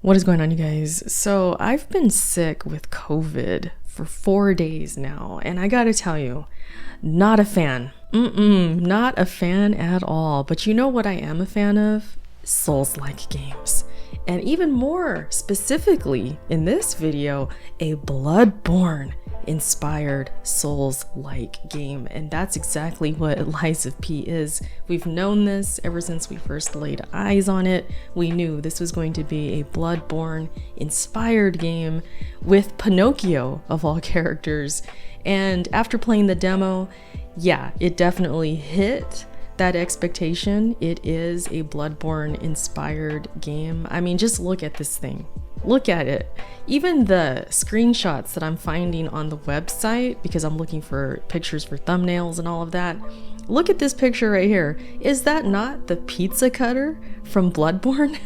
What is going on, you guys? So I've been sick with COVID for 4 days now, and I gotta tell you, not a fan. Not a fan at all. But you know what I am a fan of? Souls-like games. And even more specifically in this video, a Bloodborne inspired Souls-like game. And that's exactly what Lies of P is. We've known this ever since we first laid eyes on it. We knew this was going to be a Bloodborne inspired game with Pinocchio of all characters. And after playing the demo, yeah, it definitely hit that expectation. It is a Bloodborne inspired game. I mean, just look at this thing. Look at it. Even the screenshots that I'm finding on the website, because I'm looking for pictures for thumbnails and all of that. Look at this picture right here. Is that not the pizza cutter from Bloodborne?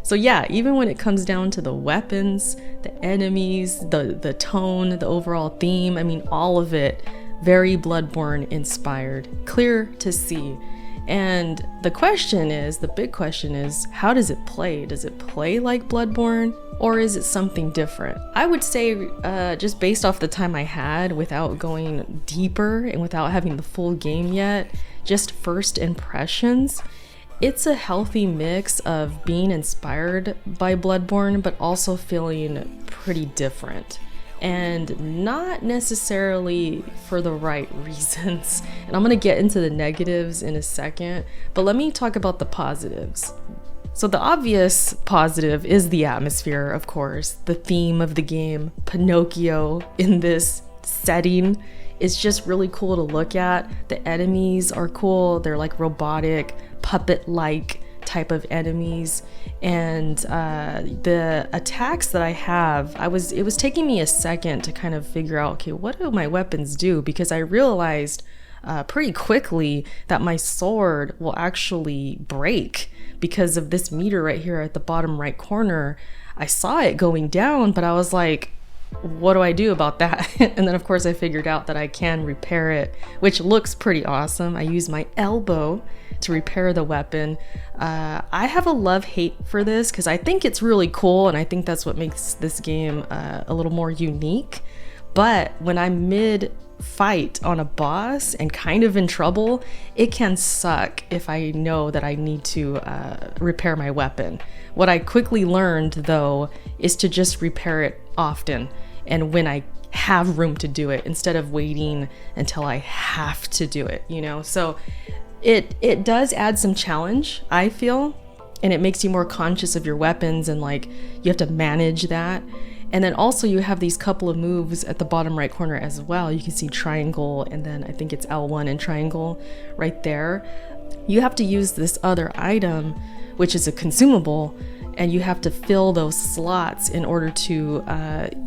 So yeah, even when it comes down to the weapons, the enemies, the tone, the overall theme, I mean, all of it very Bloodborne inspired, clear to see. And the big question is, how does it play? Does it play like Bloodborne, or is it something different? I would say, just based off the time I had, without going deeper and without having the full game yet, just first impressions, it's a healthy mix of being inspired by Bloodborne, but also feeling pretty different. And not necessarily for the right reasons. And I'm gonna get into the negatives in a second, but let me talk about the positives. So the obvious positive is the atmosphere, of course. The theme of the game, Pinocchio in this setting, is just really cool to look at. The enemies are cool. They're like robotic, puppet-like type of enemies, and the attacks that I have, it was taking me a second to kind of figure out, okay, what do my weapons do? Because I realized pretty quickly that my sword will actually break because of this meter right here at the bottom right corner. I saw it going down, but I was like, what do I do about that? And then of course I figured out that I can repair it, which looks pretty awesome. I use my elbow to repair the weapon. I have a love-hate for this because I think it's really cool, and I think that's what makes this game a little more unique. But when I'm mid-fight on a boss and kind of in trouble, it can suck if I know that I need to repair my weapon. What I quickly learned, though, is to just repair it often, and when I have room to do it, instead of waiting until I have to do it, you know? So it does add some challenge, I feel, and it makes you more conscious of your weapons, and like you have to manage that. And then also you have these couple of moves at the bottom right corner as well. You can see triangle, and then I think it's L1 and triangle right there. You have to use this other item, which is a consumable, and you have to fill those slots in order to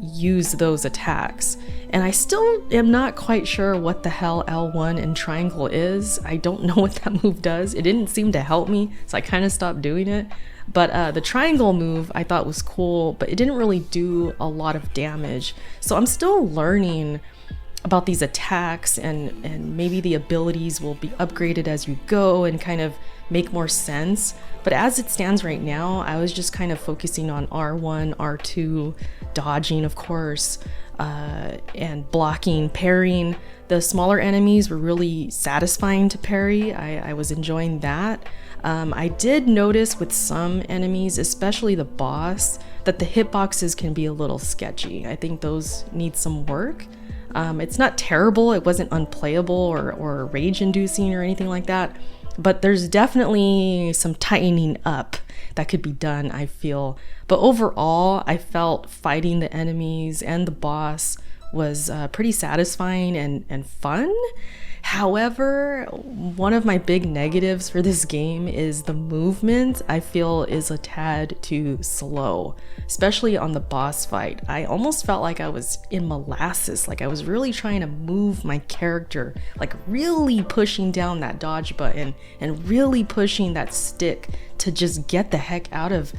use those attacks. And I still am not quite sure what the hell L1 and triangle is. I don't know what that move does. It didn't seem to help me, so I kind of stopped doing it. But the triangle move I thought was cool, but it didn't really do a lot of damage. So I'm still learning about these attacks, and maybe the abilities will be upgraded as you go and kind of make more sense. But as it stands right now, I was just kind of focusing on R1, R2, dodging, of course, and blocking, parrying. The smaller enemies were really satisfying to parry. I was enjoying that. I did notice with some enemies, especially the boss, that the hitboxes can be a little sketchy. I think those need some work. It's not terrible. It wasn't unplayable or rage-inducing or anything like that. But there's definitely some tightening up that could be done, I feel. But overall, I felt fighting the enemies and the boss was pretty satisfying and fun. However, one of my big negatives for this game is the movement. I feel is a tad too slow, especially on the boss fight. I almost felt like I was in molasses, like I was really trying to move my character, like really pushing down that dodge button and really pushing that stick to just get the heck out of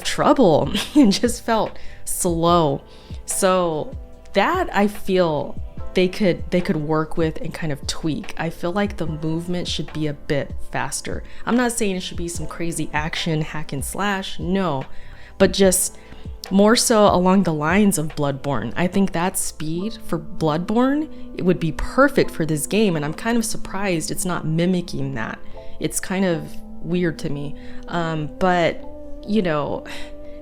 trouble. It just felt slow. So that I feel they could work with and kind of tweak. I feel like the movement should be a bit faster. I'm not saying it should be some crazy action hack and slash, no, but just more so along the lines of Bloodborne. I think that speed for Bloodborne, it would be perfect for this game, and I'm kind of surprised it's not mimicking that. It's kind of weird to me. But, you know,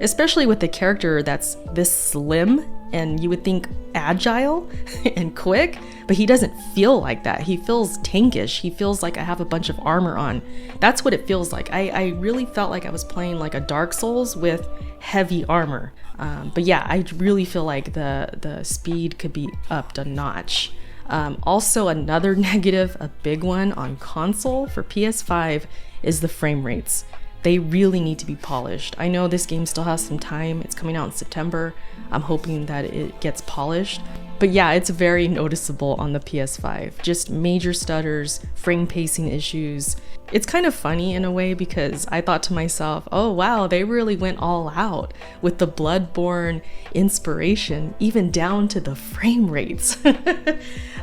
especially with the character that's this slim and you would think agile and quick, but he doesn't feel like that. He feels tankish. He feels like I have a bunch of armor on. That's what it feels like. I really felt like I was playing like a Dark Souls with heavy armor. But yeah, I really feel like the speed could be upped a notch. Also, another negative, a big one on console for PS5 is the frame rates. They really need to be polished. I know this game still has some time. It's coming out in September. I'm hoping that it gets polished. But yeah, it's very noticeable on the PS5. Just major stutters, frame pacing issues. It's kind of funny in a way because I thought to myself, oh wow, they really went all out with the Bloodborne inspiration, even down to the frame rates.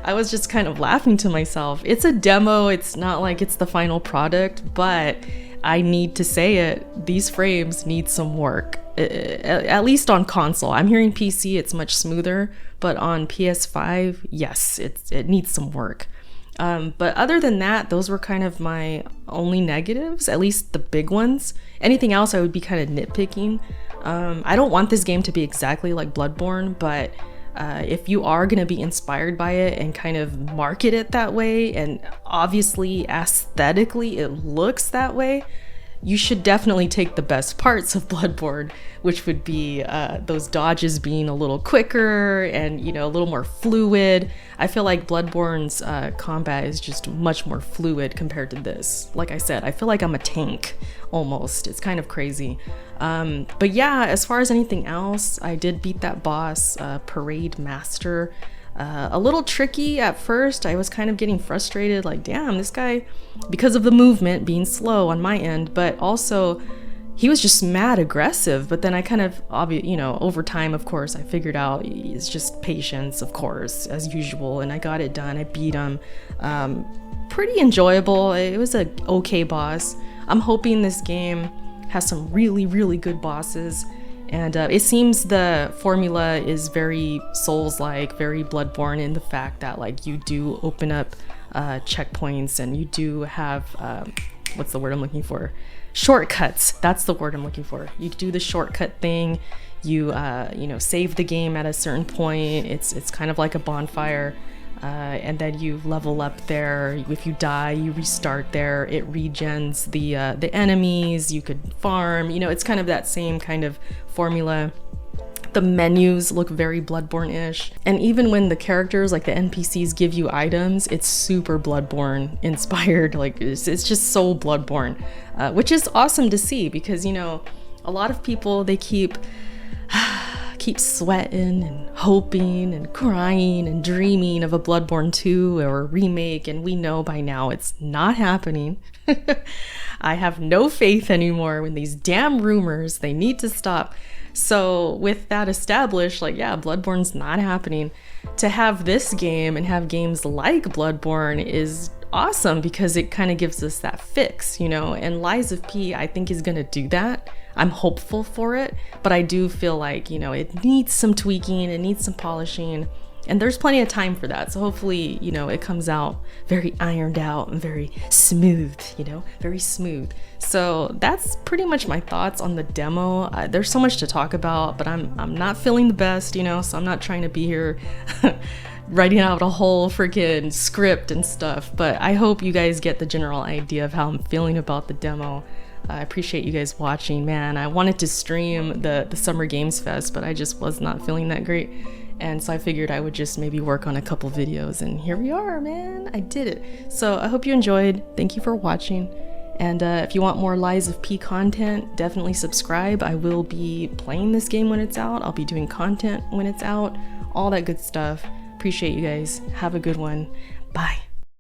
I was just kind of laughing to myself. It's a demo, it's not like it's the final product, but I need to say it, these frames need some work, at least on console. I'm hearing PC, it's much smoother, but on PS5, yes, it needs some work. But other than that, those were kind of my only negatives, at least the big ones. Anything else I would be kind of nitpicking. I don't want this game to be exactly like Bloodborne, but if you are going to be inspired by it and kind of market it that way, and obviously aesthetically it looks that way, you should definitely take the best parts of Bloodborne, which would be those dodges being a little quicker and, you know, a little more fluid. I feel like Bloodborne's combat is just much more fluid compared to this. Like I said, I feel like I'm a tank almost. It's kind of crazy. But yeah, as far as anything else, I did beat that boss, Parade Master. A little tricky at first. I was kind of getting frustrated, like, damn, this guy, because of the movement being slow on my end, but also he was just mad aggressive. But then I kind of, you know, over time, of course, I figured out it's just patience, of course, as usual, and I got it done. I beat him. Pretty enjoyable. It was a okay boss. I'm hoping this game has some really, really good bosses. And it seems the formula is very Souls-like, very Bloodborne in the fact that, like, you do open up checkpoints and you do have, what's the word I'm looking for? Shortcuts. That's the word I'm looking for. You do the shortcut thing. You, you know, save the game at a certain point. It's kind of like a bonfire. And then you level up there. If you die, you restart there. It regens the enemies. You could farm. You know, it's kind of that same kind of formula. The menus look very Bloodborne-ish. And even when the characters, like the NPCs, give you items, it's super Bloodborne inspired. Like, it's just so Bloodborne, which is awesome to see because, you know, a lot of people, they keep sweating and hoping and crying and dreaming of a Bloodborne 2 or a remake, and we know by now it's not happening. I have no faith anymore in these damn rumors. They need to stop. So with that established, like, yeah, Bloodborne's not happening. To have this game and have games like Bloodborne is awesome because it kind of gives us that fix, you know, and Lies of P, I think, is gonna do that. I'm hopeful for it, but I do feel like, you know, it needs some tweaking, it needs some polishing, and there's plenty of time for that. So hopefully, you know, it comes out very ironed out and very smooth, you know, very smooth. So that's pretty much my thoughts on the demo. There's so much to talk about, but I'm not feeling the best, you know, so I'm not trying to be here writing out a whole freaking script and stuff, but I hope you guys get the general idea of how I'm feeling about the demo. I appreciate you guys watching, man. I wanted to stream the Summer Games Fest, but I just was not feeling that great. And so I figured I would just maybe work on a couple videos, and here we are, man. I did it. So I hope you enjoyed. Thank you for watching. And if you want more Lies of P content, definitely subscribe. I will be playing this game when it's out. I'll be doing content when it's out. All that good stuff. Appreciate you guys. Have a good one. Bye.